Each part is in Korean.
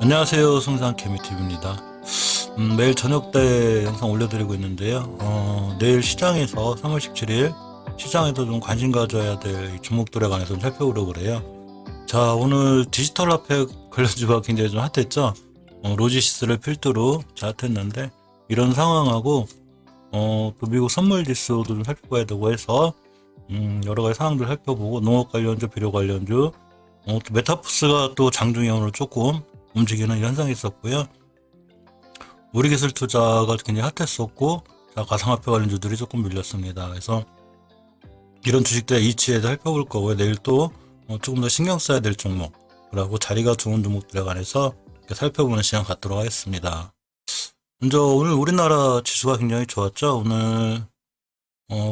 안녕하세요. 승상 개미TV입니다. 매일 저녁 때 영상 올려드리고 있는데요. 내일 시장에서 3월 17일 시장에서 좀 관심 가져야 될 종목들에 관해서 좀 살펴보려고 그래요. 자, 오늘 디지털 화폐 관련주가 굉장히 좀 핫했죠. 로지시스를 필두로 잘 핫했는데 이런 상황하고 또 미국 선물 지수도 좀 살펴봐야 되고 해서 여러 가지 상황들 살펴보고 농업 관련주, 비료 관련주, 또 메타버스가 또 장중에 오늘 조금 움직이는 현상이 있었고요. 우리기술 투자가 굉장히 핫했었고, 가상화폐 관련주들이 조금 밀렸습니다. 그래서 이런 주식들의 이치에 대해 살펴볼 거고요. 내일 또 조금 더 신경 써야 될 종목, 그리고 자리가 좋은 종목들에 관해서 살펴보는 시간 갖도록 하겠습니다. 먼저 오늘 우리나라 지수가 굉장히 좋았죠. 오늘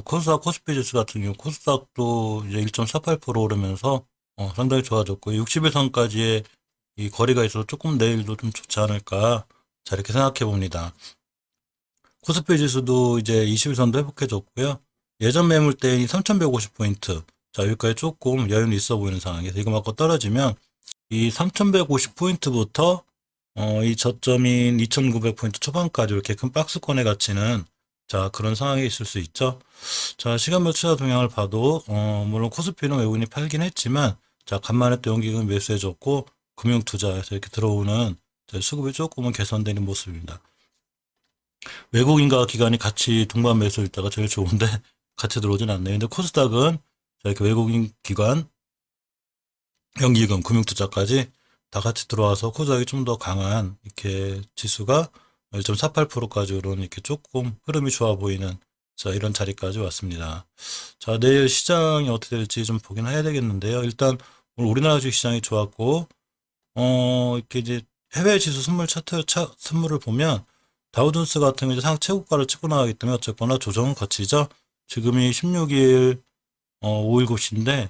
코스닥, 코스피 지수 같은 경우 코스닥도 이제 1.48% 오르면서 상당히 좋아졌고 60일선까지의 이 거리가 있어서 조금 내일도 좀 좋지 않을까, 자, 이렇게 생각해 봅니다. 코스피 지수도 이제 20일선도 회복해졌고요. 예전 매물대인 3150포인트. 자, 여기까지 조금 여유는 있어 보이는 상황에서 이거 맞고 떨어지면 이 3150포인트부터 이 저점인 2900포인트 초반까지 이렇게 큰 박스권에 갇히는, 자, 그런 상황이 있을 수 있죠. 자, 시간별 투자 동향을 봐도 물론 코스피는 외국인이 팔긴 했지만, 자, 간만에 또 연기금 매수해줬고 금융투자에서 이렇게 들어오는 수급이 조금은 개선되는 모습입니다. 외국인과 기관이 같이 동반 매수일 때가 제일 좋은데 같이 들어오진 않네요. 근데 코스닥은 이렇게 외국인 기관, 연기금, 금융투자까지 다 같이 들어와서 코스닥이 좀 더 강한 이렇게 지수가 1.48%까지 오른 이렇게 조금 흐름이 좋아 보이는, 자, 이런 자리까지 왔습니다. 자, 내일 시장이 어떻게 될지 좀 보긴 해야 되겠는데요. 일단 오늘 우리나라 주식 시장이 좋았고 이렇게 이제 해외 지수 선물 선물을 보면 다우존스 같은 경우 상 최고가를 찍고 나가기 때문에 어쨌거나 조정은 거치죠. 지금이 16일 5일고시인데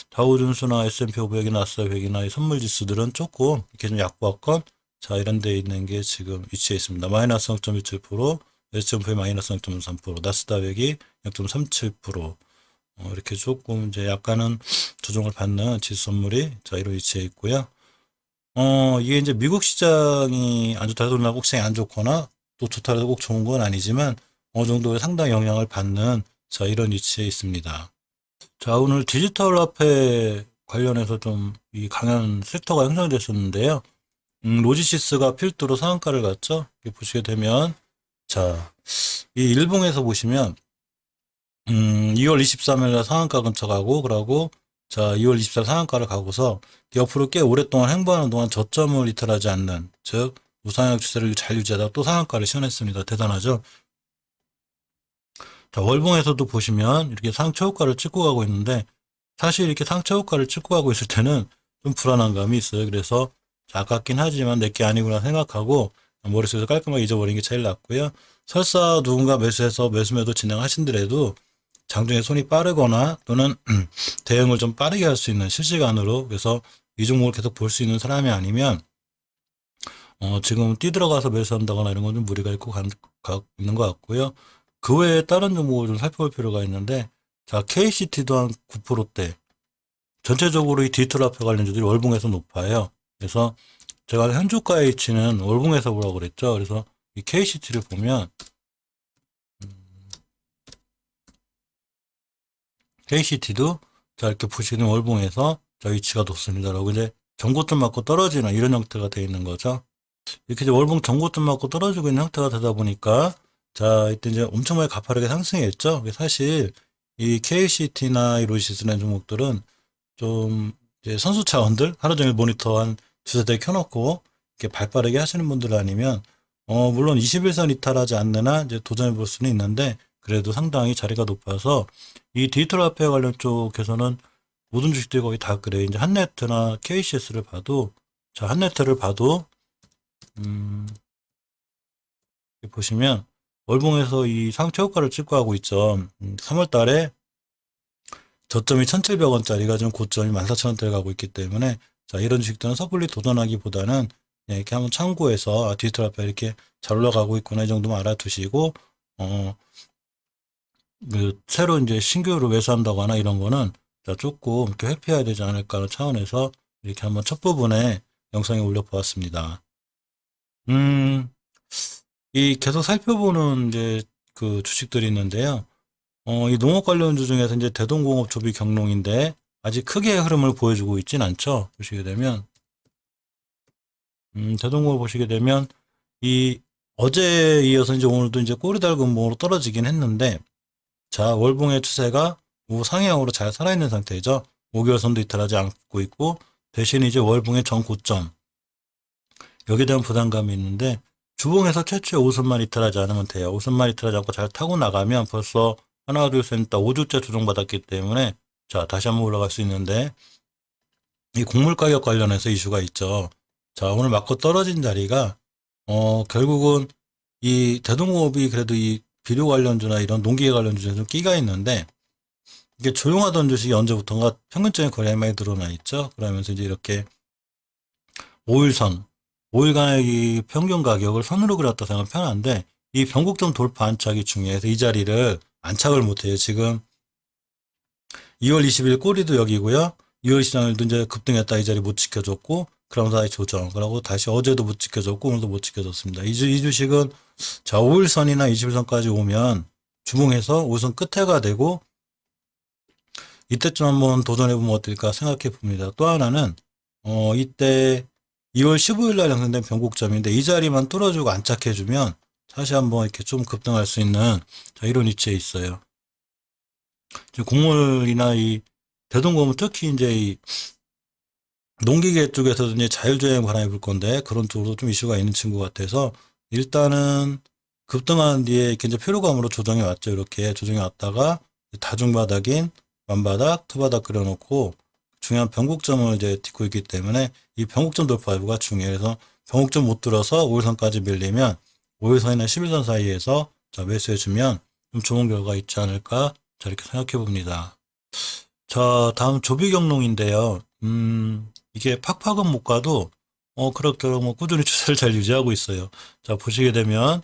다우존스나 S&P 500이나 나스닥 100이나 이 선물 지수들은 조금 이렇게 좀 약보합권, 자, 이런 데 있는 게 지금 위치해 있습니다. 마이너스 0.27%, S&P 마이너스 0.3%, 나스닥 100이 0.37%, 이렇게 조금 이제 약간은 조정을 받는 지수 선물이, 자, 이런 위치해 있고요. 이게 이제 미국 시장이 안 좋다 해서 꼭 시장이 안 좋거나 또 좋다 해서 꼭 좋은 건 아니지만 어느 정도의 상당 영향을 받는, 자, 이런 위치에 있습니다. 자, 오늘 디지털 화폐 관련해서 좀 이 강한 섹터가 형성됐었는데요. 로지시스가 필두로 상한가를 갔죠. 이렇게 보시게 되면, 자, 이 일봉에서 보시면 2월 23일 상한가 근처 가고, 그러고 자, 2월 24일 상한가를 가고서 옆으로 꽤 오랫동안 행보하는 동안 저점을 이탈하지 않는, 즉 우상향 추세를 잘 유지하다가 또 상한가를 시현했습니다. 대단하죠. 자, 월봉에서도 보시면 이렇게 상최고가를 찍고 가고 있는데 사실 이렇게 상최고가를 찍고 가고 있을 때는 좀 불안한 감이 있어요. 그래서 아깝긴 하지만 내게 아니구나 생각하고 머릿속에서 깔끔하게 잊어버리는 게 제일 낫고요. 설사 누군가 매수해서 매수매도 진행하신더라도 장중에 손이 빠르거나 또는 대응을 좀 빠르게 할 수 있는 실시간으로, 그래서 이 종목을 계속 볼 수 있는 사람이 아니면 지금 뛰들어가서 매수한다거나 이런 건 좀 무리가 있는 것 같고요. 그 외에 다른 종목을 좀 살펴볼 필요가 있는데, 자, KCT도 한 9%대, 전체적으로 이 디지털 화폐 관련주들이 월봉에서 높아요. 그래서 제가 현주가의 위치는 월봉에서 보라고 그랬죠. 그래서 이 KCT를 보면 KCT도 자, 이렇게 보시는 월봉에서 자, 위치가 높습니다라고 이제 전고점 맞고 떨어지는 이런 형태가 되어 있는 거죠. 이렇게 이제 월봉 전고점 맞고 떨어지고 있는 형태가 되다 보니까, 자, 이때 이제 엄청나게 가파르게 상승했죠. 사실 이 KCT나 이 로지시스라는 종목들은 좀 이제 선수 차원들 하루 종일 모니터 한 두세 대 켜놓고 이렇게 발빠르게 하시는 분들 아니면 물론 21선 이탈하지 않는 한 이제 도전해 볼 수는 있는데, 그래도 상당히 자리가 높아서 이 디지털 화폐 관련 쪽에서는 모든 주식들이 거의 다 그래요. 이제 한네트나 KCS를 봐도, 자, 한네트를 봐도 보시면 월봉에서 이 상최고가를 찍고 하고 있죠. 3월 달에 저점이 1,700원짜리가 지금 고점이 14,000원대를 가고 있기 때문에, 자, 이런 주식들은 섣불리 도전하기보다는 그냥 이렇게 한번 참고해서 디지털 화폐 이렇게 잘 올라가고 있구나 이 정도만 알아두시고 새로 이제 신규로 매수한다거나 이런 거는 자, 조금 이렇게 회피해야 되지 않을까 하는 차원에서 이렇게 한번 첫 부분에 영상에 올려보았습니다. 음, 이 계속 살펴보는 이제 그 주식들이 있는데요. 이 농업 관련주 중에서 이제 대동공업 조비 경농인데 아직 크게 흐름을 보여주고 있진 않죠. 보시게 되면, 대동공업 보시게 되면 이 어제에 이어서 이제 오늘도 이제 꼬리 달고 몸으로 떨어지긴 했는데 자, 월봉의 추세가 우상향으로 잘 살아있는 상태죠. 5개월 선도 이탈하지 않고 있고 대신 이제 월봉의 전 고점 여기에 대한 부담감이 있는데 주봉에서 최초의 5선만 이탈하지 않으면 돼요. 5선만 이탈하지 않고 잘 타고 나가면 벌써 하나, 둘, 셋, 넷, 5주째 조정받았기 때문에 자, 다시 한번 올라갈 수 있는데 이 곡물 가격 관련해서 이슈가 있죠. 자, 오늘 맞고 떨어진 자리가 결국은 이 대동호업이 그래도 이 비료 관련주나 이런 농기계 관련주에 좀 끼가 있는데 이게 조용하던 주식이 언제부턴가 평균적인 거래량이 많이 드러나 있죠. 그러면서 이제 이렇게 5일선, 5일간의 이 평균 가격을 선으로 그렸다 생각하면 편한데 이 변곡점 돌파 안착이 중요해서 이 자리를 안착을 못해요. 지금 2월 20일 꼬리도 여기고요. 2월 시장일도 이제 급등했다 이 자리 못 지켜줬고 그러면서 다시 조정. 그러고 다시 어제도 못 지켜줬고 오늘도 못 지켜줬습니다. 이 주식은 자 5일선이나 20일선까지 오면 주봉해서 5선 끝에가 되고 이때쯤 한번 도전해보면 어떨까 생각해 봅니다. 또 하나는 이때 2월 15일 날 형성된 변곡점인데 이 자리만 뚫어주고 안착해주면 다시 한번 이렇게 좀 급등할 수 있는 자, 이런 위치에 있어요. 곡물이나 이 대동공은 특히 이제 이 농기계 쪽에서도 이제 자율주행 바람이 불 건데 그런 쪽으로 좀 이슈가 있는 친구 같아서 일단은 급등한 뒤에 이렇게 이제 피로감으로 조정이 왔죠. 이렇게 조정이 왔다가 다중바닥인 완바닥, 투바닥 그려놓고 중요한 변곡점을 이제 딛고 있기 때문에 이 변곡점 돌파 여부가 중요해요. 그래서 변곡점 못 들어서 5일선까지 밀리면 5일선이나 11선 사이에서 자 매수해주면 좀 좋은 결과가 있지 않을까 자 이렇게 생각해 봅니다. 자 다음 조비경농인데요. 이게 팍팍은 못 가도 그렇게 뭐 꾸준히 추세를 잘 유지하고 있어요. 자 보시게 되면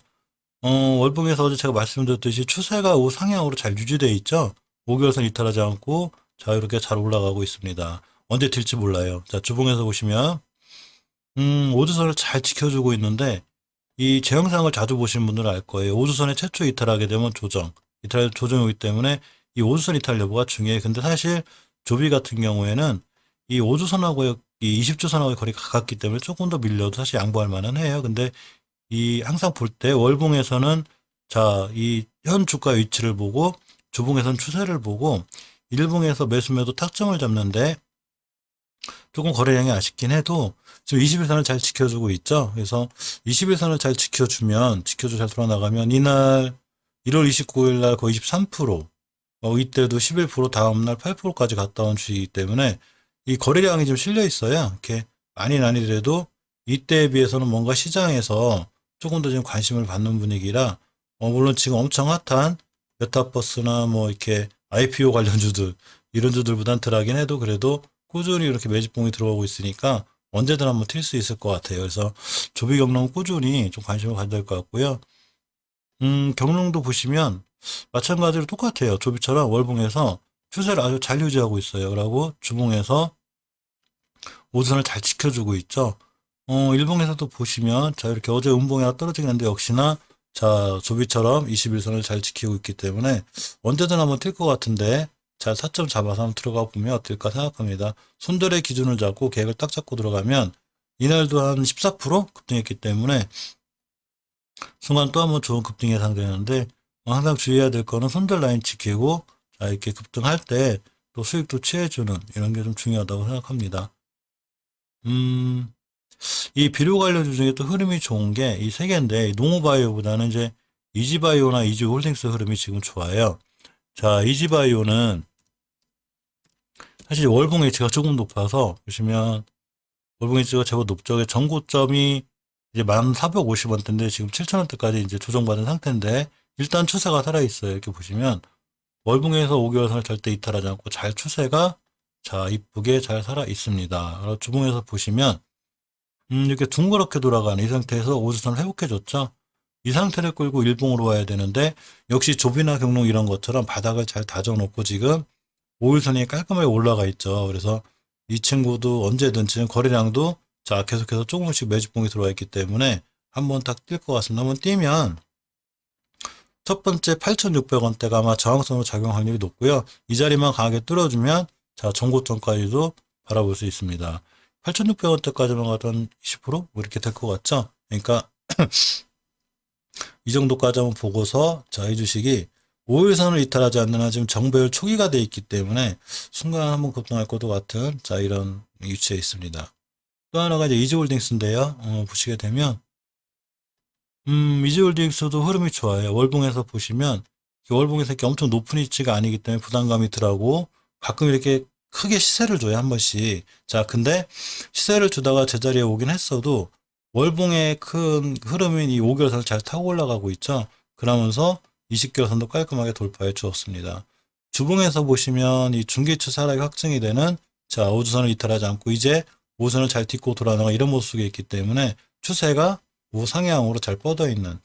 월봉에서 어제 제가 말씀드렸듯이 추세가 우상향으로 잘 유지되어 있죠. 5개월선 이탈하지 않고 자 이렇게 잘 올라가고 있습니다. 언제 튈지 몰라요. 자 주봉에서 보시면 5주선을 잘 지켜주고 있는데 이 제 영상을 자주 보시는 분들은 알 거예요. 5주선에 최초 이탈하게 되면 조정이 오기 때문에 이 5주선 이탈 여부가 중요해요. 근데 사실 조비 같은 경우에는 이 5주선하고 이 20주선하고의 거리가 가깝기 때문에 조금 더 밀려도 사실 양보할 만은 해요. 근데 이 항상 볼 때 월봉에서는 자, 이 현 주가 위치를 보고 주봉에서는 추세를 보고 일봉에서 매수 매도 타점을 잡는데 조금 거래량이 아쉽긴 해도 지금 21선을 잘 지켜주고 있죠. 그래서 21선을 잘 지켜주면 잘 돌아나가면 이날 1월 29일 날 거의 23% 이때도 11% 다음날 8%까지 갔다 온 주이기 때문에 이 거래량이 좀 실려 있어요. 이렇게 많이는 아니더라도 이때에 비해서는 뭔가 시장에서 조금 더 지금 관심을 받는 분위기라 물론 지금 엄청 핫한 메타버스나 뭐 이렇게 IPO 관련주들 이런 주들보단 덜하긴 해도 그래도 꾸준히 이렇게 매집봉이 들어오고 있으니까 언제든 한번 튈 수 있을 것 같아요. 그래서 조비 경로는 꾸준히 좀 관심을 가져야 될 것 같고요. 경로도 보시면 마찬가지로 똑같아요. 조비처럼 월봉에서 추세를 아주 잘 유지하고 있어요. 그리고 주봉에서 5선을 잘 지켜주고 있죠. 일봉에서도 보시면 자 이렇게 어제 음봉이 떨어지긴 했는데 역시나 자 조비처럼 21선을 잘 지키고 있기 때문에 언제든 한번 튈 것 같은데 자 타점 잡아서 한번 들어가 보면 어떨까 생각합니다. 손절의 기준을 잡고 계획을 딱 잡고 들어가면 이날도 한 14% 급등했기 때문에 순간 또 한번 좋은 급등 예상되는데 항상 주의해야 될 거는 손절 라인 지키고 자 이렇게 급등할 때 또 수익도 취해주는 이런 게 좀 중요하다고 생각합니다. 이 비료 관련주 중에 또 흐름이 좋은 게 이 세 개인데 농우바이오보다는 이제 이지바이오나 이지홀딩스 흐름이 지금 좋아요. 자 이지바이오는 사실 월봉 H가 조금 높아서 보시면 월봉 H가 제법 높죠. 전고점이 이제 1,450원대인데 지금 7,000원대까지 이제 조정받은 상태인데 일단 추세가 살아있어요. 이렇게 보시면 월봉에서 5개월선을 절대 이탈하지 않고 잘 추세가 자 이쁘게 잘 살아 있습니다. 주봉에서 보시면 이렇게 둥그렇게 돌아가는 이 상태에서 5주선을 회복해줬죠. 이 상태를 끌고 일봉으로 와야 되는데 역시 조비나 경록 이런 것처럼 바닥을 잘 다져놓고 지금 5일선이 깔끔하게 올라가 있죠. 그래서 이 친구도 언제든 지금 거래량도 자 계속해서 조금씩 매집봉이 들어와 있기 때문에 한번 딱 뛸 것 같습니다. 한번 뛰면 첫 번째 8,600원대가 아마 저항선으로 작용 확률이 높고요. 이 자리만 강하게 뚫어주면 자 전고점까지도 바라볼 수 있습니다. 8,600원대까지만 가던 20%? 뭐 이렇게 될 것 같죠? 그러니까 이 정도까지 한번 보고서 자 이 주식이 5일선을 이탈하지 않는 한 지금 정배열 초기가 돼 있기 때문에 순간 한번 급등할 것도 같은 자 이런 위치에 있습니다. 또 하나가 이제 이지홀딩스인데요. 보시게 되면 이지홀딩스도 흐름이 좋아요. 월봉에서 보시면 월봉에서 이렇게 엄청 높은 위치가 아니기 때문에 부담감이 덜하고 가끔 이렇게 크게 시세를 줘요, 한 번씩. 자, 근데 시세를 주다가 제자리에 오긴 했어도 월봉의 큰 흐름인 이 5개월선을 잘 타고 올라가고 있죠. 그러면서 20개월선도 깔끔하게 돌파해 주었습니다. 주봉에서 보시면 이 중기추 하락이 확정이 되는 자, 5주선을 이탈하지 않고 이제 5선을 잘 딛고 돌아나가 이런 모습이 있기 때문에 추세가 우상향으로 잘 뻗어 있는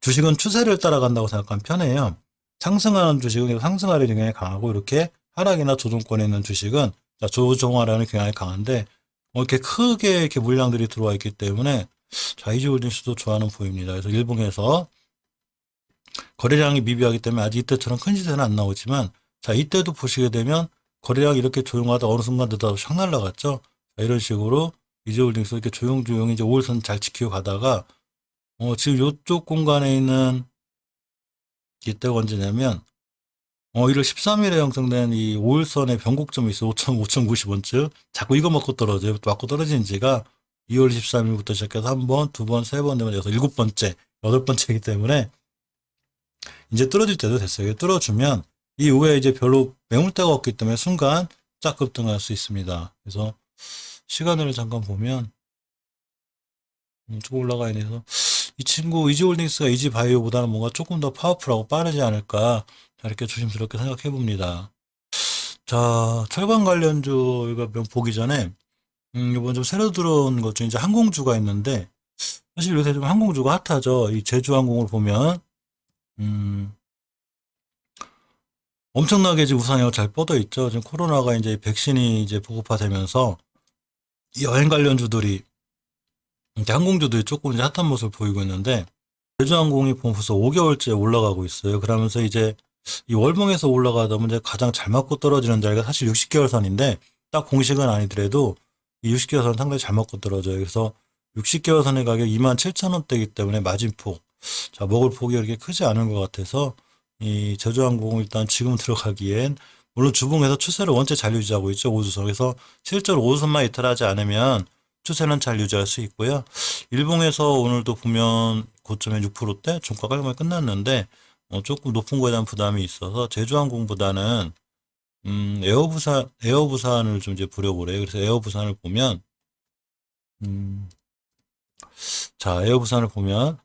주식은 추세를 따라간다고 생각하면 편해요. 상승하는 주식은 상승하는 경향이 강하고 이렇게 하락이나 조정권에 있는 주식은 조정하라는 경향이 강한데 이렇게 크게 이렇게 물량들이 들어와 있기 때문에 자 이지홀딩스도 좋아하는 보입니다. 그래서 일봉에서 거래량이 미비하기 때문에 아직 이때처럼 큰 시세는 안 나오지만 자 이때도 보시게 되면 거래량이 이렇게 조용하다 어느 순간 되다 샥 날라갔죠. 자, 이런 식으로 이지홀딩스 이렇게 조용조용히 이제 5일선 잘 지키고 가다가 지금 이쪽 공간에 있는 이때가 언제냐면 1월 13일에 형성된 이 5일선의 변곡점이 있어요. 5,090원쯤. 자꾸 이거 먹고 떨어져요. 맞고 떨어진 지가 2월 13일부터 시작해서 한 번, 두 번, 세 번 되면 여기서 7번째, 8번째이기 때문에 이제 뚫어질 때도 됐어요. 뚫어주면 이 후에 이제 별로 매물대가 없기 때문에 순간 쫙 급등할 수 있습니다. 그래서 시간을 잠깐 보면 조금 올라가 있네서 이 친구 이지홀딩스가 이지바이오보다는 뭔가 조금 더 파워풀하고 빠르지 않을까 이렇게 조심스럽게 생각해 봅니다. 자, 철강 관련주 이거 보기 전에 이번 좀 새로 들어온 것 중에 이제 항공주가 있는데 사실 요새 좀 항공주가 핫하죠. 이 제주항공을 보면 엄청나게 지금 우상향을 잘 뻗어 있죠. 지금 코로나가 이제 백신이 이제 보급화되면서 이 여행 관련주들이 이제 항공주들이 조금 이제 핫한 모습을 보이고 있는데 제주항공이 벌써 5개월째 올라가고 있어요. 그러면서 이제 이 월봉에서 올라가다 보면 이제 가장 잘 맞고 떨어지는 자리가 사실 60개월선인데 딱 공식은 아니더라도 이 60개월선 상당히 잘 맞고 떨어져요. 그래서 60개월선의 가격 27,000원대이기 때문에 마진폭 자 먹을 폭이 그렇게 크지 않은 것 같아서 이 제주항공을 일단 지금 들어가기엔 물론 주봉에서 추세를 원체 잘 유지하고 있죠. 5주선. 그래서 실제로 5주선만 이탈하지 않으면 추세는 잘 유지할 수 있고요. 일봉에서 오늘도 보면 고점에 6%대 종가 깔끔하게 끝났는데 조금 높은 거에 대한 부담이 있어서 제주항공보다는 에어부산을 좀 이제 보려고 그래요. 그래서 에어부산을 보면 자 에어부산을 보면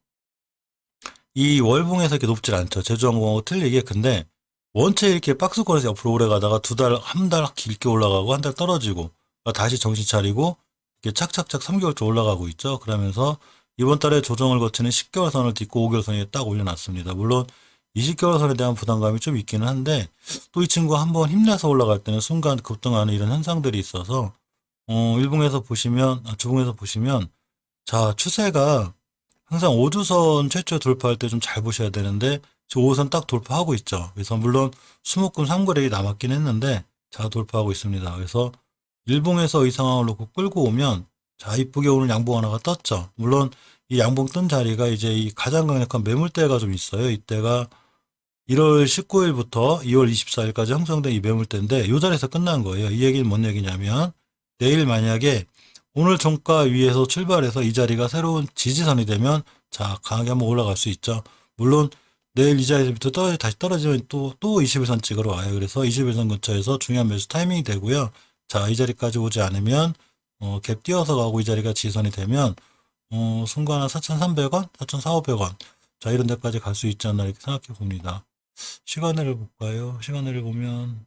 이 월봉에서 이렇게 높질 않죠. 제주항공하고 틀리게. 근데 원체 이렇게 박스권에서 옆으로 오래 가다가 한 달 길게 올라가고 한 달 떨어지고 다시 정신 차리고 이렇게 착착착 3개월째 올라가고 있죠. 그러면서 이번 달에 조정을 거치는 10개월선을 딛고 5개월선에 딱 올려놨습니다. 물론 20개월선에 대한 부담감이 좀 있기는 한데 또 이 친구가 한번 힘내서 올라갈 때는 순간 급등하는 이런 현상들이 있어서 일봉에서 보시면 주봉에서 보시면 자 추세가 항상 5주선 최초 돌파할 때 좀 잘 보셔야 되는데 지금 5선 딱 돌파하고 있죠. 그래서 물론 수목금 3거래이 남았긴 했는데 자 돌파하고 있습니다. 그래서 일봉에서 이 상황을 놓고 끌고 오면 자 이쁘게 오늘 양봉 하나가 떴죠. 물론 이 양봉 뜬 자리가 이제 이 가장 강력한 매물대가 좀 있어요. 이때가 1월 19일부터 2월 24일까지 형성된 이 매물대인데 이 자리에서 끝난 거예요. 이 얘기는 뭔 얘기냐면 내일 만약에 오늘 종가 위에서 출발해서 이 자리가 새로운 지지선이 되면 자 강하게 한번 올라갈 수 있죠. 물론 내일 이 자리부터 다시 떨어지면 또 21선 찍으러 와요. 그래서 21선 근처에서 중요한 매수 타이밍이 되고요. 자 이 자리까지 오지 않으면 갭 띄어서 가고 이 자리가 지지선이 되면 순간 한 4,300원, 4,400원 자 이런 데까지 갈 수 있지 않나 이렇게 생각해 봅니다. 시간을 볼까요? 시간을 보면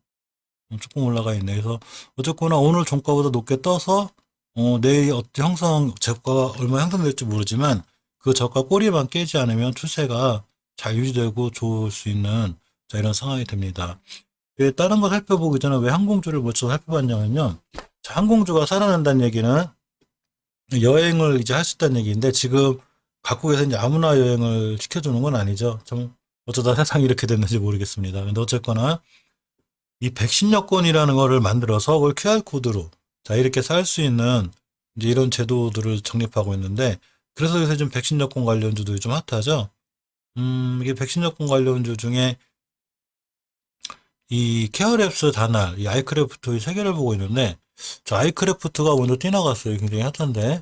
조금 올라가 있네. 그래서 어쨌거나 오늘 종가보다 높게 떠서 내일 어떤 재고가가 얼마 형성될지 모르지만 그 저가 꼬리만 깨지 않으면 추세가 잘 유지되고 좋을 수 있는 자, 이런 상황이 됩니다. 다른 거 살펴보기 전에 왜 항공주를 먼저 살펴봤냐면요. 자, 항공주가 살아난다는 얘기는 여행을 이제 할 수 있다는 얘기인데 지금 각국에서 이제 아무나 여행을 시켜주는 건 아니죠. 좀 어쩌다 세상이 이렇게 됐는지 모르겠습니다. 근데 어쨌거나 이 백신 여권이라는 거를 만들어서 그걸 QR코드로 자 이렇게 살 수 있는 이제 이런 제도들을 정립하고 있는데 그래서 요새 좀 백신 여권 관련주들이 좀 핫하죠. 이게 백신 여권 관련주 중에 이 케어랩스 다날, 이 아이크래프트 세 개를 보고 있는데 자 아이크래프트가 먼저 뛰어나갔어요. 굉장히 핫한데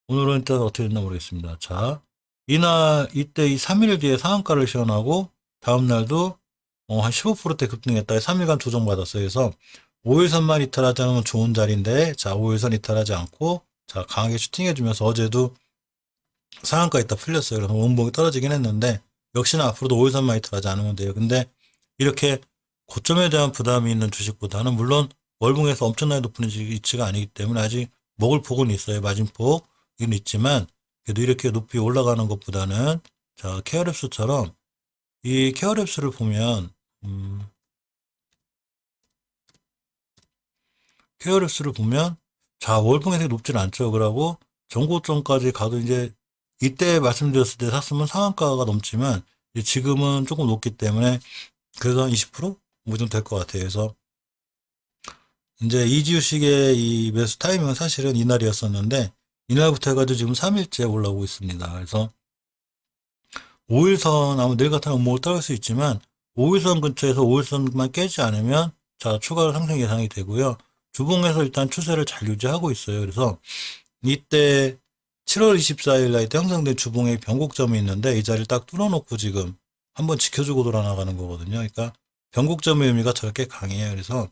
오늘은 일단 어떻게 됐나 모르겠습니다. 자 이때 이 3일 뒤에 상한가를 시연하고 다음날도 한 15%대 급등했다. 3일간 조정받았어요. 그래서 5일선만 이탈하지 않으면 좋은 자리인데 자 5일선 이탈하지 않고 자 강하게 슈팅해주면서 어제도 상한가 있다 풀렸어요. 그래서 원봉이 떨어지긴 했는데 역시나 앞으로도 5일선만 이탈하지 않으면 돼요. 근데 이렇게 고점에 대한 부담이 있는 주식보다는 물론 월봉에서 엄청나게 높은 위치가 아니기 때문에 아직 먹을 폭은 있어요. 마진폭 이건 있지만 그래도 이렇게 높이 올라가는 것보다는 자 케어랩스처럼 이 케어랩스를 보면 케어랩스를 보면 자 월봉에서 높지는 않죠. 그러고 전고점까지 가도 이제 이때 말씀드렸을 때 샀으면 상한가가 넘지만 지금은 조금 높기 때문에 그래서 한 20%? 뭐 좀 될 것 같아요. 그래서 이제 이지우식의 이 매수 타이밍은 사실은 이날이었었는데 이날부터 해가지고 지금 3일째 올라오고 있습니다. 그래서 5일선 아마 내일 같은 음모를 따를 수 있지만 5일선 근처에서 5일선만 깨지 않으면 자 추가로 상승 예상이 되고요. 주봉에서 일단 추세를 잘 유지하고 있어요. 그래서 이때 7월 24일 날 이때 형성된 주봉의 변곡점이 있는데 이 자리를 딱 뚫어놓고 지금 한번 지켜주고 돌아나가는 거거든요. 그러니까 변곡점의 의미가 저렇게 강해요. 그래서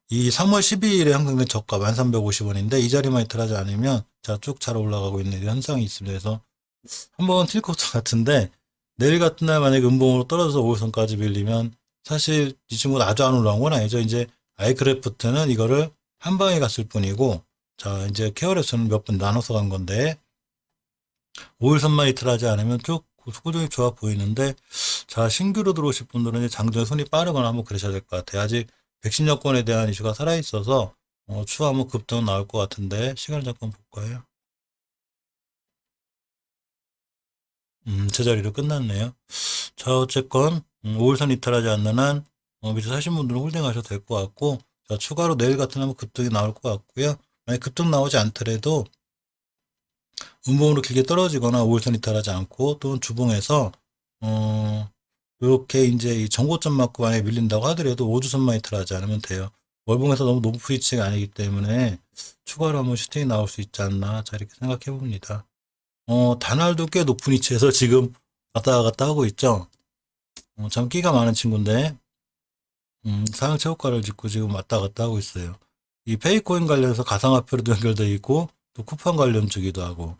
이 3월 12일에 형성된 저가 1350원인데 이 자리만 이탈하지 않으면 자 쭉 잘 올라가고 있는 이런 현상이 있습니다. 그래서 한번 튈 것도 같은데 내일 같은 날 만약에 음봉으로 떨어져서 5일선까지 밀리면 사실 이 친구가 아주 안 올라온 건 아니죠. 이제 아이크래프트는 이거를 한 방에 갔을 뿐이고 자 이제 케어랩스는 몇 번 나눠서 간 건데 5일선만 이탈하지 않으면 쭉 꾸준히 좋아 보이는데 자 신규로 들어오실 분들은 이제 장중에 손이 빠르거나 한번 그러셔야 될 것 같아요. 아직 백신 여권에 대한 이슈가 살아있어서 추후 한번 급등 나올 것 같은데 시간을 잠깐 볼까요? 제자리로 끝났네요. 자 어쨌건 5일선 이탈하지 않는 한 밑에 사신 분들은 홀딩하셔도 될 것 같고 자 추가로 내일 같은 한번 급등이 나올 것 같고요. 만약 급등 나오지 않더라도 음봉으로 길게 떨어지거나 5일선 이탈하지 않고 또는 주봉에서 이렇게 이제 이 정고점 맞고 만약에 밀린다고 하더라도 5주선만 이탈하지 않으면 돼요. 월봉에서 너무 높은 위치가 아니기 때문에 추가로 한번 슈팅이 나올 수 있지 않나 자 이렇게 생각해 봅니다. 다날도 꽤 높은 위치에서 지금 왔다 갔다 하고 있죠. 참 끼가 많은 친구인데 사용 최고가를 짓고 지금 왔다 갔다 하고 있어요. 이 페이코인 관련해서 가상화폐로도 연결되어 있고 또 쿠폰 관련 주기도 하고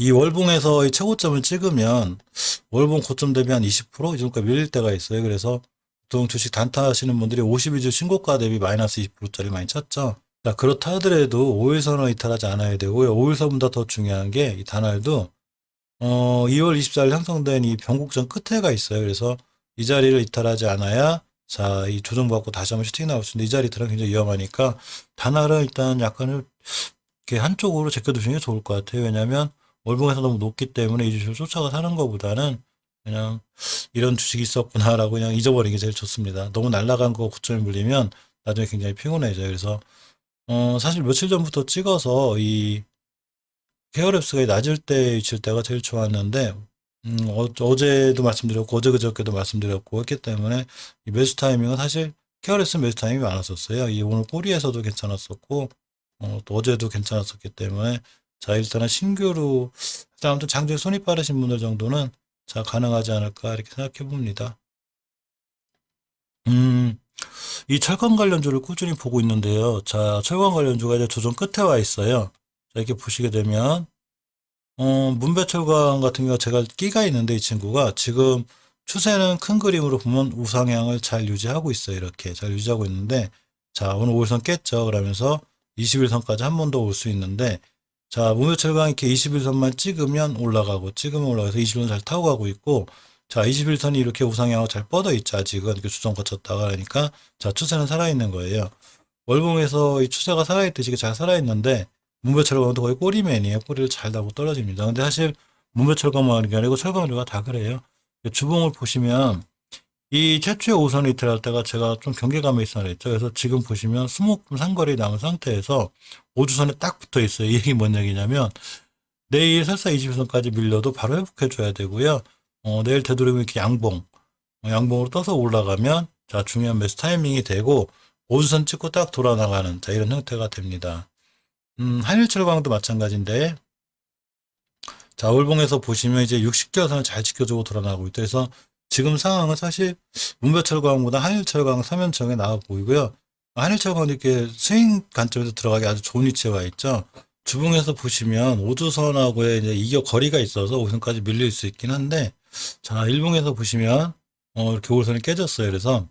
이 월봉에서 이 최고점을 찍으면 월봉 고점 대비 한 20%? 이 정도까지 밀릴 때가 있어요. 그래서 보통 주식 단타 하시는 분들이 52주 신고가 대비 마이너스 20%짜리 많이 쳤죠. 자, 그렇다 하더라도 5일선을 이탈하지 않아야 되고요. 5일선보다 더 중요한 게 이 단알도 2월 24일 형성된 이 변곡점 끝에가 있어요. 그래서 이 자리를 이탈하지 않아야 자, 이 조정받고 다시 한번 슈팅 나올 수 있는데 이 자리 들어가면 굉장히 위험하니까 단알은 일단 약간은 이렇게 한쪽으로 제껴두시는 게 좋을 것 같아요. 왜냐하면 월봉에서 너무 높기 때문에 이 주식을 쫓아가 사는 것보다는 그냥 이런 주식이 있었구나라고 그냥 잊어버리는 게 제일 좋습니다. 너무 날아간 거 고점에 물리면 나중에 굉장히 피곤해져요. 그래서 사실 며칠 전부터 찍어서 이 케어랩스가 낮을 때 위치일 때가 제일 좋았는데 어제도 말씀드렸고 어제 그저께도 말씀드렸고 했기 때문에 이 매수 타이밍은 사실 케어랩스 매수 타이밍이 많았었어요. 이 오늘 꼬리에서도 괜찮았었고 또 어제도 괜찮았었기 때문에 자 일단은 신규로 아무튼 장중에 손이 빠르신 분들 정도는 자 가능하지 않을까 이렇게 생각해 봅니다. 이 철강 관련주를 꾸준히 보고 있는데요. 자 철강 관련주가 이제 조정 끝에 와 있어요. 자 이렇게 보시게 되면 문배철강 같은 경우가 제가 끼가 있는데 이 친구가 지금 추세는 큰 그림으로 보면 우상향을 잘 유지하고 있어요. 이렇게 잘 유지하고 있는데 자 오늘 5일선 깼죠. 그러면서 21선까지 한 번 더 올 수 있는데, 자, 목요철강 이렇게 21선만 찍으면 올라가고, 찍으면 올라가서 21선 잘 타고 가고 있고, 자, 21선이 이렇게 우상향하고 잘 뻗어 있죠. 아직은 이렇게 주성 거쳤다가. 그러니까, 자, 추세는 살아있는 거예요. 월봉에서 이 추세가 살아있듯이 잘 살아있는데, 문배철강도 거의 꼬리맨이에요. 꼬리를 잘 달고 떨어집니다. 근데 사실, 문배철강만 하는 게 아니고 철강류가 다 그래요. 주봉을 보시면, 이 최초의 오선 이탈 때가 제가 좀 경계감이 있어 그랬죠. 그래서 지금 보시면 수목금 상거리 남은 상태에서 5주선에 딱 붙어 있어요. 이 얘기 뭔 얘기냐면 내일 설사 20선까지 밀려도 바로 회복해 줘야 되고요. 내일 되도록이면 이렇게 양봉으로 떠서 올라가면 자 중요한 매수 타이밍이 되고 5주선 찍고 딱 돌아 나가는 자 이런 형태가 됩니다. 한일철강도 마찬가지인데 자 월봉에서 보시면 이제 60개선을 잘 지켜주고 돌아 나가고 있다. 그래서 지금 상황은 사실 문배철강보다 한일철강 3연청에 나와 보이고요. 한일철강도 이렇게 스윙 관점에서 들어가기 아주 좋은 위치에 와 있죠. 주봉에서 보시면 5주선하고의 이제 이격 거리가 있어서 5선까지 밀릴 수 있긴 한데, 자, 일봉에서 보시면, 이렇게 5선이 깨졌어요. 그래서,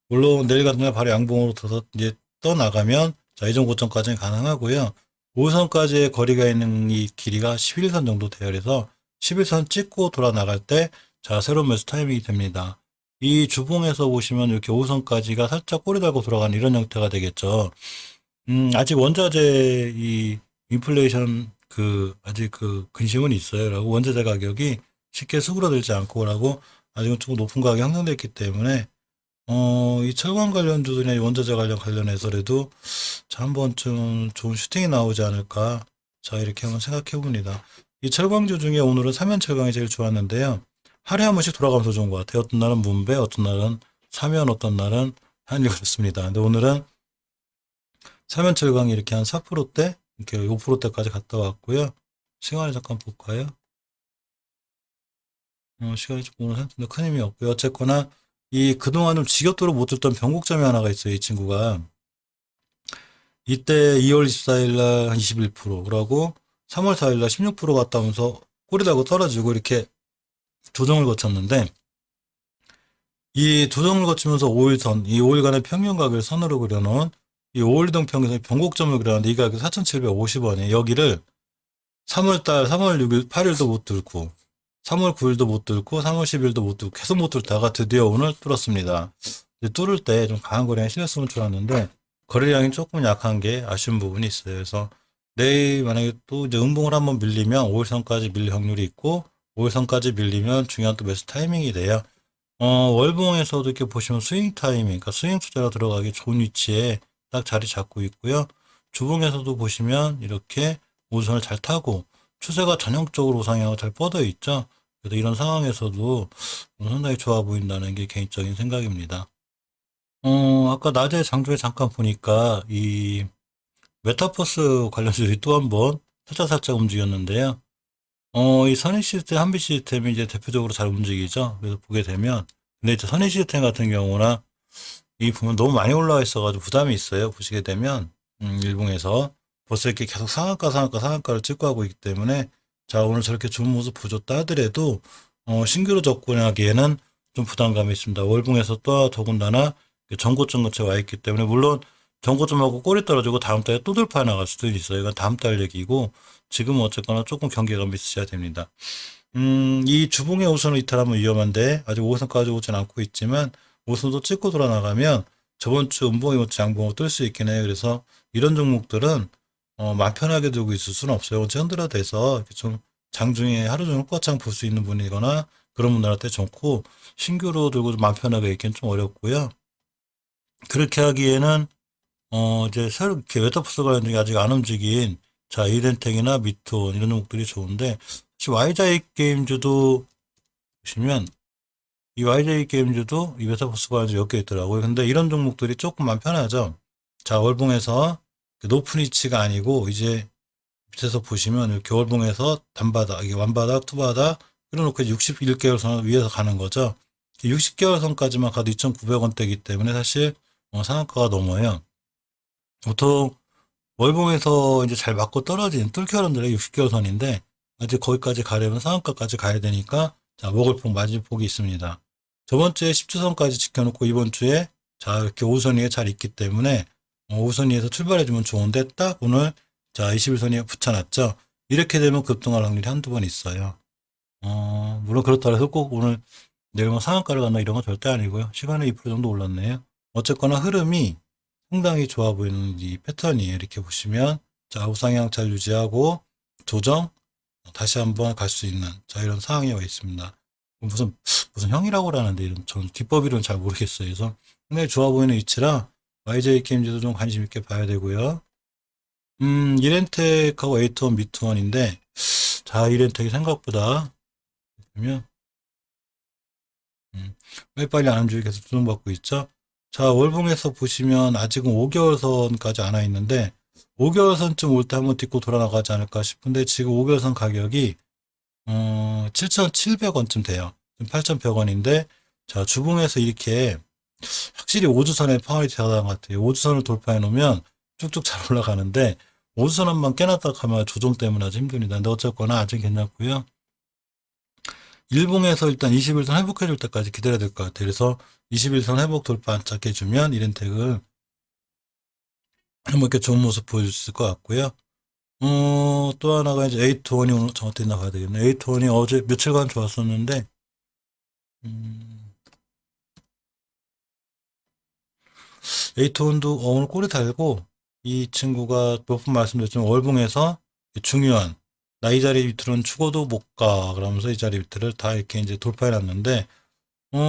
물론 내일 같은 날 바로 양봉으로 터서 이제 떠나가면, 자, 이전 고점까지는 가능하고요. 5선까지의 거리가 있는 이 길이가 11선 정도 돼요. 그래서 11선 찍고 돌아 나갈 때, 자, 새로운 매수 타이밍이 됩니다. 이 주봉에서 보시면 이렇게 5선까지가 살짝 꼬리 달고 돌아가는 이런 형태가 되겠죠. 아직 원자재 이 인플레이션 아직 근심은 있어요. 라고 원자재 가격이 쉽게 수그러들지 않고라고 아직은 조금 높은 가격이 형성됐기 때문에 이 철강 관련주들이나 원자재 관련해서라도 자, 한 번쯤 좋은 슈팅이 나오지 않을까. 자, 이렇게 한번 생각해 봅니다. 이 철강주 중에 오늘은 삼연철강이 제일 좋았는데요. 하루에 한 번씩 돌아가면서 좋은 것 같아요. 어떤 날은 문배, 어떤 날은 삼연, 어떤 날은 한일 그렇습니다. 근데 오늘은 삼연철강이 이렇게 한 4%대, 이렇게 5%대까지 갔다 왔고요. 시간을 잠깐 볼까요? 시간이 조금 오늘 생각보다 큰 힘이 없고요. 어쨌거나 이 그동안은 지겹도록 못 들던 변곡점이 하나가 있어요. 이 친구가. 이때 2월 24일 날 한 21%, 그러고 3월 4일 날 16% 갔다 오면서 꼬리 달고 떨어지고 이렇게 조정을 거쳤는데 이 조정을 거치면서 5일선, 이 5일간의 평균 가격을 선으로 그려놓은 이 5일 이동 평균선의 변곡점을 그려놨는데 이 가격이 4,750원이에요. 여기를 3월달, 3월 6일, 8일도 못 뚫고 3월 9일도 못 뚫고 3월 10일도 못 뚫고 계속 못 뚫다가 드디어 오늘 뚫었습니다. 뚫을 때 좀 강한 거래량이 실렸으면 좋았는데 거래량이 조금 약한 게 아쉬운 부분이 있어요. 그래서 내일 만약에 또 이제 음봉을 한번 밀리면 5일선까지 밀릴 확률이 있고 5일선까지 밀리면 중요한 또 매수 타이밍이 돼요. 월봉에서도 이렇게 보시면 스윙 타이밍, 그러니까 스윙 투자가 들어가기 좋은 위치에 딱 자리 잡고 있고요. 주봉에서도 보시면 이렇게 5선을 잘 타고 추세가 전형적으로 우상향하고 잘 뻗어 있죠. 그래서 이런 상황에서도 상당히 좋아 보인다는 게 개인적인 생각입니다. 아까 낮에 장중에 잠깐 보니까 이 메타버스 관련주들이 또 한번 살짝 움직였는데요. 이 선의 시스템, 한빛 시스템이 이제 대표적으로 잘 움직이죠. 그래서 보게 되면, 근데 이제 선의 시스템 같은 경우나, 이 보면 너무 많이 올라와 있어가지고 부담이 있어요. 보시게 되면, 일봉에서 벌써 이렇게 계속 상한가를 찍고 하고 있기 때문에, 자, 오늘 저렇게 좋은 모습 보여줬다 하더라도, 신규로 접근하기에는 좀 부담감이 있습니다. 월봉에서 또 더군다나 전고점 근처에 와 있기 때문에, 물론 전고점하고 꼬리 떨어지고 다음 달에 또 돌파 나갈 수도 있어요. 이건 다음 달 얘기고, 지금은 어쨌거나 조금 경계감이 있으셔야 됩니다. 이 주봉의 우선을 이탈하면 위험한데 아직 5선까지 오진 않고 있지만 5선도 찍고 돌아 나가면 저번 주 음봉이 못지 양봉을 뜰 수 있긴 해요. 그래서 이런 종목들은 마음 편하게 들고 있을 수는 없어요. 언제 흔들어대서 좀 장중에 하루 종일 꽉창 볼 수 있는 분이거나 그런 분들한테 좋고 신규로 들고 좀 마음 편하게 있기는 좀 어렵고요. 그렇게 하기에는 이제 새로 이렇게 메타버스 관련이 아직 안 움직인 자, 이덴텍이나 미톤 이런 종목들이 좋은데 YJ 게임즈도 보시면 이 YJ 게임즈도 이 메타버스 관련주 엮여 있더라고요. 근데 이런 종목들이 조금만 편하죠. 자, 월봉에서 높은 위치가 아니고 이제 밑에서 보시면 이렇게 월봉에서 단바닥, 이게 완바닥, 투바닥 그려놓고 61개월 선 위에서 가는 거죠. 60개월 선까지만 가도 2,900원대이기 때문에 사실 상한가가 넘어요. 보통 월봉에서 이제 잘 맞고 떨어진 뚫켜런들의 60개월 선인데 아직 거기까지 가려면 상한가까지 가야 되니까 자 먹을폭 마진폭이 있습니다. 저번 주에 10주선까지 지켜놓고 이번 주에 자 이렇게 5선 위에 잘 있기 때문에 5선 위에서 출발해주면 좋은데 딱 오늘 자 21선에 붙여놨죠. 이렇게 되면 급등할 확률이 한두 번 있어요. 물론 그렇다고 해서 꼭 오늘 내일 뭐 상한가를 갔나 이런 건 절대 아니고요. 시간에 2% 정도 올랐네요. 어쨌거나 흐름이 상당히 좋아 보이는 이 패턴이에요. 이렇게 보시면 자 우상향 잘 유지하고 조정 다시 한번 갈 수 있는 자 이런 상황이 와 있습니다. 무슨 형이라고 그러는데 이런 전 기법 이론 잘 모르겠어요. 그래서 상당히 좋아 보이는 위치라 YJ 게임즈도 좀 관심 있게 봐야 되고요. 이렌텍하고 에이트원 미투원인데 자 이렌텍이 생각보다 보면 빨리빨리 안 움직이고 계속 조정받고 있죠. 자 월봉에서 보시면 아직은 5개월선까지 안 와 있는데 5개월선쯤 올 때 한번 딛고 돌아나가지 않을까 싶은데 지금 5개월선 가격이 7,700원쯤 돼요. 8,100원인데 자 주봉에서 이렇게 확실히 5주선에 파운이 들어간 것 같아요. 5주선을 돌파해 놓으면 쭉쭉 잘 올라가는데 5주선 한번 깨놨다 하면 조정 때문에 아주 힘듭니다. 근데 어쨌거나 아직 괜찮고요. 일봉에서 일단 21선 회복해 줄 때까지 기다려야 될 것 같아요. 그래서 21선 회복 돌파 안 찾게 해주면 이렌텍을 한번 이렇게 좋은 모습 보여줄 수 있을 것 같고요. 또 하나가 이제 에이트원이 오늘 잘못됐나 봐야 되겠네. 에이트원이 어제 며칠간 좋았었는데, 에이트원도 오늘 꼬리 달고, 이 친구가 몇 번 말씀드렸지만 월봉에서 중요한, 나 이 자리 밑으로는 죽어도 못 가. 그러면서 이 자리 밑을 다 이렇게 이제 돌파해 놨는데,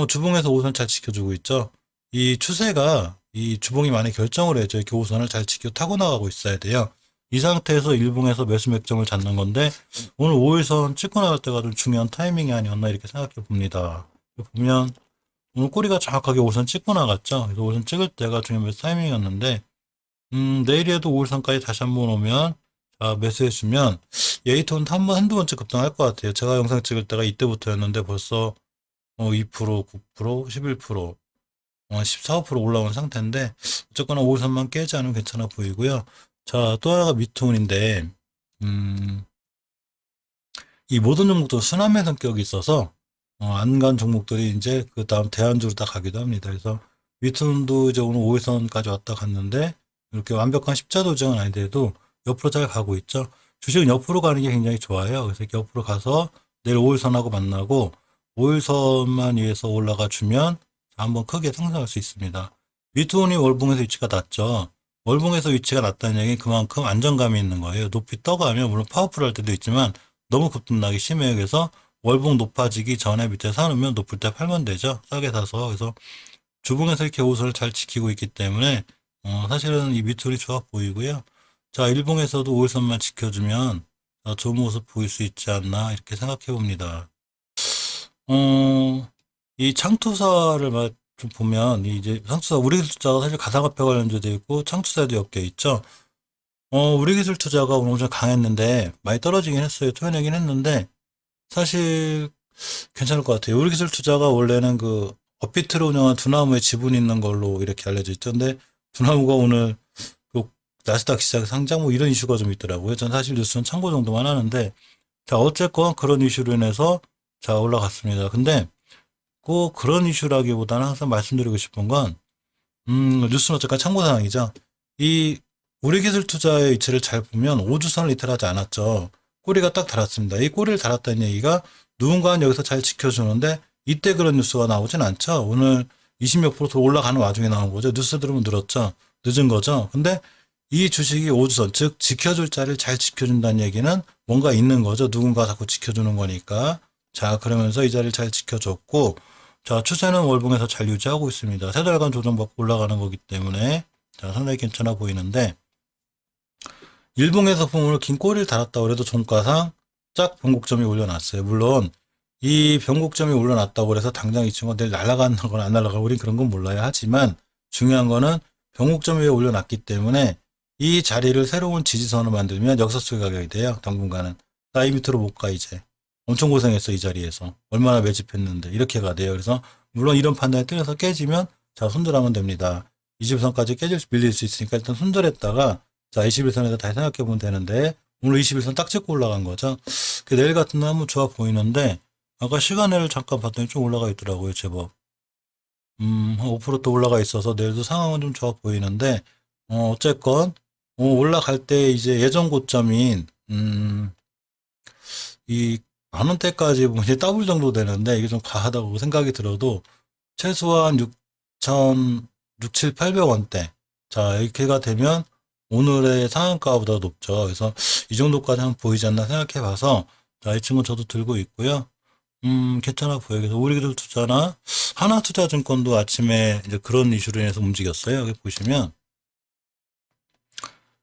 주봉에서 5선 잘 지켜주고 있죠. 이 추세가 이 주봉이 많이 결정을 해줘. 이렇게 5선을 잘 지켜 타고 나가고 있어야 돼요. 이 상태에서 일봉에서 매수 맥점을 잡는 건데 오늘 5일선 찍고 나갈 때가 좀 중요한 타이밍이 아니었나 이렇게 생각해 봅니다. 보면 오늘 꼬리가 정확하게 5선 찍고 나갔죠. 그래서 5선 찍을 때가 중요한 매수 타이밍이었는데 내일에도 5일선까지 다시 한번 오면 자 매수해 주면 에이톤 한두 번째 급등할 것 같아요. 제가 영상 찍을 때가 이때부터였는데 벌써 2%, 9%, 11%, 14, 5% 올라온 상태인데 어쨌거나 5선만 깨지 않으면 괜찮아 보이고요. 자, 또 하나가 미투온인데 이 모든 종목도 순환매 성격이 있어서 안 간 종목들이 이제 그 다음 대안주로 다 가기도 합니다. 그래서 미투온도 이제 오늘 5일선까지 왔다 갔는데 이렇게 완벽한 십자 도정은 아닌데도 옆으로 잘 가고 있죠. 주식은 옆으로 가는 게 굉장히 좋아요. 그래서 이렇게 옆으로 가서 내일 5일선하고 만나고 5일선만 위해서 올라가 주면 한번 크게 상승할 수 있습니다. 미투온이 월봉에서 위치가 낮죠. 월봉에서 위치가 낮다는 얘기는 그만큼 안정감이 있는 거예요. 높이 떠가면 물론 파워풀할 때도 있지만 너무 급등나기 심해요. 그래서 월봉 높아지기 전에 밑에 사놓으면 높을 때 팔면 되죠. 싸게 사서. 그래서 주봉에서 이렇게 우선을 잘 지키고 있기 때문에 사실은 이 미투온이 좋아 보이고요. 자, 일봉에서도 5일선만 지켜주면 좋은 모습 보일 수 있지 않나 이렇게 생각해 봅니다. 이 창투사를 좀 보면 이제 창투사 우리기술투자가 사실 가상화폐 관련주도 있고 창투사에도 엮여 있죠. 우리기술투자가 오늘 엄청 강했는데 많이 떨어지긴 했어요. 토해내긴 했는데 사실 괜찮을 것 같아요. 우리기술투자가 원래는 그 업비트를 운영한 두나무의 지분 있는 걸로 이렇게 알려져 있죠. 근데 두나무가 오늘 그 나스닥 시장 상장 뭐 이런 이슈가 좀 있더라고요. 전 사실 뉴스는 참고 정도만 하는데 자 어쨌건 그런 이슈로 인해서 자 올라갔습니다. 근데 꼭 그런 이슈라기보다는 항상 말씀드리고 싶은 건 뉴스는 어쨌건 참고 사항이죠. 이 우리기술투자의 위치를 잘 보면 5주선을 이탈하지 않았죠. 꼬리가 딱 달았습니다. 이 꼬리를 달았다는 얘기가 누군가는 여기서 잘 지켜주는데 이때 그런 뉴스가 나오진 않죠. 오늘 20몇 프로 더 올라가는 와중에 나온 거죠. 뉴스 들으면 늘었죠. 늦은 거죠. 근데 이 주식이 5주선, 즉 지켜줄 자리를 잘 지켜준다는 얘기는 뭔가 있는 거죠. 누군가 자꾸 지켜주는 거니까. 자, 그러면서 이 자리를 잘 지켜줬고 자, 추세는 월봉에서 잘 유지하고 있습니다. 세 달간 조정받고 올라가는 거기 때문에 자, 상당히 괜찮아 보이는데 일봉에서 보면 긴 꼬리를 달았다고 해도 종가상 짝 변곡점이 올려놨어요. 물론 이 변곡점이 올려놨다고 해서 당장 이 친구가 내일 날아가는 건 안 날아가고 우린 그런 건 몰라요. 하지만 중요한 거는 변곡점 위에 올려놨기 때문에 이 자리를 새로운 지지선을 만들면 역사 속의 가격이 돼요. 당분간은. 나 이 밑으로 못 가 이제. 엄청 고생했어 이 자리에서. 얼마나 매집했는데 이렇게가 돼요. 그래서 물론 이런 판단에 뜨려서 깨지면 자 손절하면 됩니다. 21선까지 밀릴 수 있으니까 일단 손절했다가 자 21선에서 다시 생각해 보면 되는데 오늘 21선 딱 찍고 올라간 거죠. 내일 같은 날 한번 좋아 보이는데 아까 시간을 잠깐 봤더니 좀 올라가 있더라고요. 제법. 한 5%또 올라가 있어서 내일도 상황은 좀 좋아 보이는데 어쨌건, 올라갈 때 이제 예전 고점인, 이 만원대까지 보면 이제 더블 정도 되는데 이게 좀 과하다고 생각이 들어도 최소한 6 7, 800원대. 자, 이렇게가 되면 오늘의 상한가보다 높죠. 그래서 이 정도까지 한번 보이지 않나 생각해 봐서 자, 이 친구 저도 들고 있고요. 괜찮아 보여요. 그래서 우리들 투자나 하나투자증권도 아침에 이제 그런 이슈로 인해서 움직였어요. 여기 보시면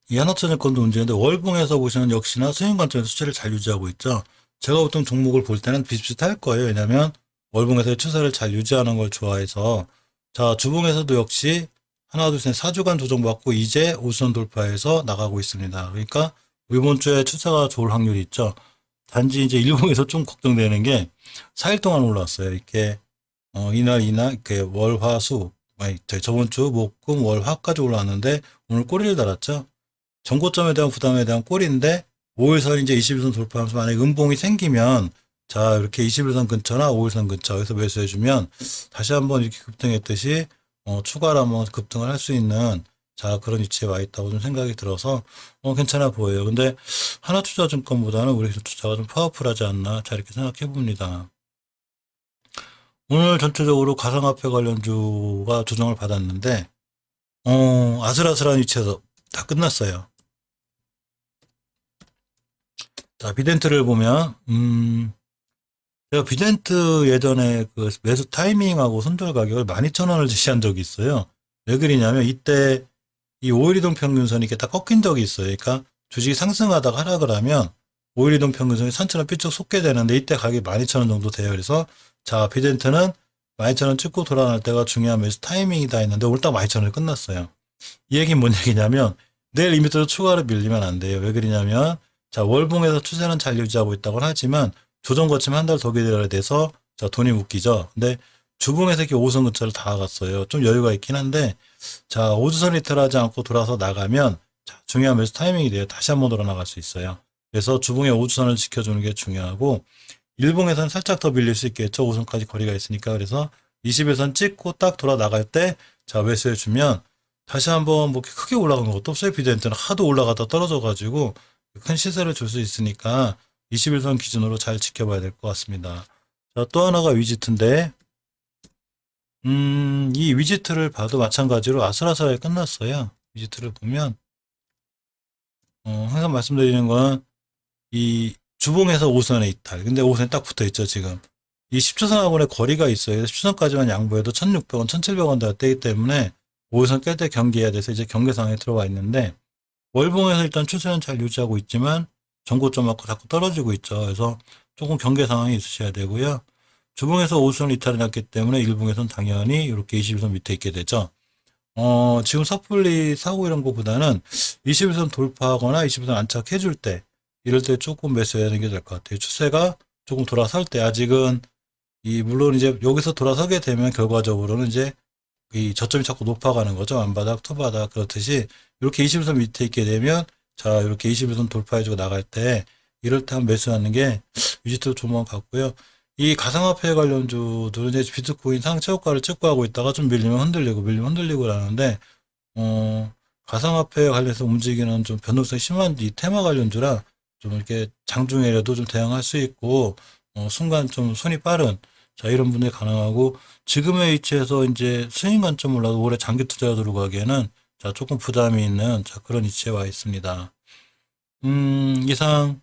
이 하나투자증권도 움직이는데 월봉에서 보시면 역시나 수익 관점에서 수치를 잘 유지하고 있죠. 제가 보통 종목을 볼 때는 비슷비슷할 거예요. 왜냐하면 월봉에서의 추세를 잘 유지하는 걸 좋아해서 자, 주봉에서도 역시 하나, 둘, 셋, 4주간 조정받고 이제 5선 돌파해서 나가고 있습니다. 그러니까 이번 주에 추세가 좋을 확률이 있죠. 단지 이제 일봉에서 좀 걱정되는 게 4일 동안 올라왔어요. 이렇게 이날 이렇게 월, 화, 수 아니 저번 주 목, 금, 월, 화까지 올라왔는데 오늘 꼬리를 달았죠. 전고점에 대한 부담에 대한 꼬리인데 5일선 이제 21선 돌파하면서 만약에 음봉이 생기면 자 이렇게 21선 근처나 5일선 근처 여기서 매수해주면 다시 한번 이렇게 급등했듯이 추가로 한번 급등을 할 수 있는 자 그런 위치에 와 있다고 좀 생각이 들어서 괜찮아 보여요. 근데 하나투자증권보다는 우리 투자가 좀 파워풀하지 않나 자 이렇게 생각해 봅니다. 오늘 전체적으로 가상화폐 관련주가 조정을 받았는데 아슬아슬한 위치에서 다 끝났어요. 자, 비덴트를 보면, 제가 비덴트 예전에 그 매수 타이밍하고 손절 가격을 12,000원을 제시한 적이 있어요. 왜 그러냐면 이때 이 5일 이동 평균선이 이렇게 딱 꺾인 적이 있어요. 그러니까 주식이 상승하다가 하락을 하면 5일 이동 평균선이 산처럼 삐쭉 솟게 되는데 이때 가격이 12,000원 정도 돼요. 그래서 자, 비덴트는 12,000원 찍고 돌아갈 때가 중요한 매수 타이밍이다 했는데 오늘 딱 12,000원에 끝났어요. 이 얘기는 뭔 얘기냐면 내일 리미트로 추가로 밀리면 안 돼요. 왜 그러냐면 자, 월봉에서 추세는 잘 유지하고 있다고는 하지만 조정 거치면 한 달 더 기다려야 돼서 자, 돈이 묶이죠. 근데 주봉에서 이렇게 5선 근처를 다 갔어요. 좀 여유가 있긴 한데 자, 5주선 리틀하지 않고 돌아서 나가면 자, 중요한 매수 타이밍이 돼요. 다시 한번 돌아 나갈 수 있어요. 그래서 주봉의 5주선을 지켜주는 게 중요하고 일봉에서는 살짝 더 밀릴 수 있겠죠. 5선까지 거리가 있으니까. 그래서 21선 찍고 딱 돌아 나갈 때 자, 매수해 주면 다시 한번 뭐 크게 올라간 것도 없어요. 비덴트는 하도 올라가다 떨어져가지고 큰 시세를 줄 수 있으니까 21선 기준으로 잘 지켜봐야 될 것 같습니다. 자, 또 하나가 위지트인데, 이 위지트를 봐도 마찬가지로 아슬아슬하게 끝났어요. 위지트를 보면, 항상 말씀드리는 건 이 주봉에서 5선에 이탈. 근데 5선에 딱 붙어 있죠, 지금. 이 10초선하고의 거리가 있어요. 10초선까지만 양보해도 1,600원, 1,700원 다 떼기 때문에 5선 깰 때 경계해야 돼서 이제 경계 상황에 들어와 있는데, 월봉에서 일단 추세는 잘 유지하고 있지만 전고점 맞고 자꾸 떨어지고 있죠. 그래서 조금 경계 상황이 있으셔야 되고요. 주봉에서 5선 이탈이 났기 때문에 일봉에서는 당연히 이렇게 21선 밑에 있게 되죠. 지금 섣불리 사고 이런 거보다는 21선 돌파하거나 21선 안착해줄 때 이럴 때 조금 매수해야 되는 게 될 것 같아요. 추세가 조금 돌아설 때 아직은 물론 이제 여기서 돌아서게 되면 결과적으로는 이제 이 저점이 자꾸 높아가는 거죠. 안바닥, 투바닥 그렇듯이 이렇게 21선 밑에 있게 되면 자 이렇게 21선 돌파해주고 나갈 때 이럴 때 한 매수하는 게 위지트도 좋은 것 같고요. 이 가상화폐 관련주들은 이제 비트코인 상체호가를 찍고 하고 있다가 좀 밀리면 흔들리고 라는데 가상화폐 관련해서 움직이는 좀 변동성이 심한 이 테마 관련주라 좀 이렇게 장중에라도 좀 대응할 수 있고 순간 좀 손이 빠른 자 이런 분들이 가능하고 지금의 위치에서 이제 수익 관점 몰라도 올해 장기 투자가 들어가기에는 자 조금 부담이 있는 자 그런 위치에 와 있습니다. 이상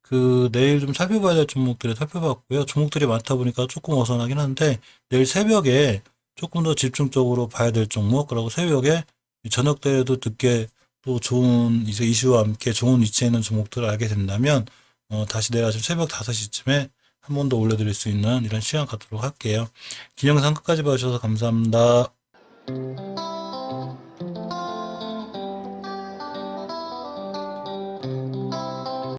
그 내일 좀 살펴봐야 될 종목들을 살펴봤고요. 종목들이 많다 보니까 조금 어선하긴 한데 내일 새벽에 조금 더 집중적으로 봐야 될 종목 그리고 새벽에 저녁 때에도 늦게 또 좋은 이제 이슈와 함께 좋은 위치에 있는 종목들을 알게 된다면 다시 내일 아침 새벽 5시쯤에 한 번 더 올려드릴 수 있는 이런 시간 갖도록 할게요. 긴 영상 끝까지 봐주셔서 감사합니다.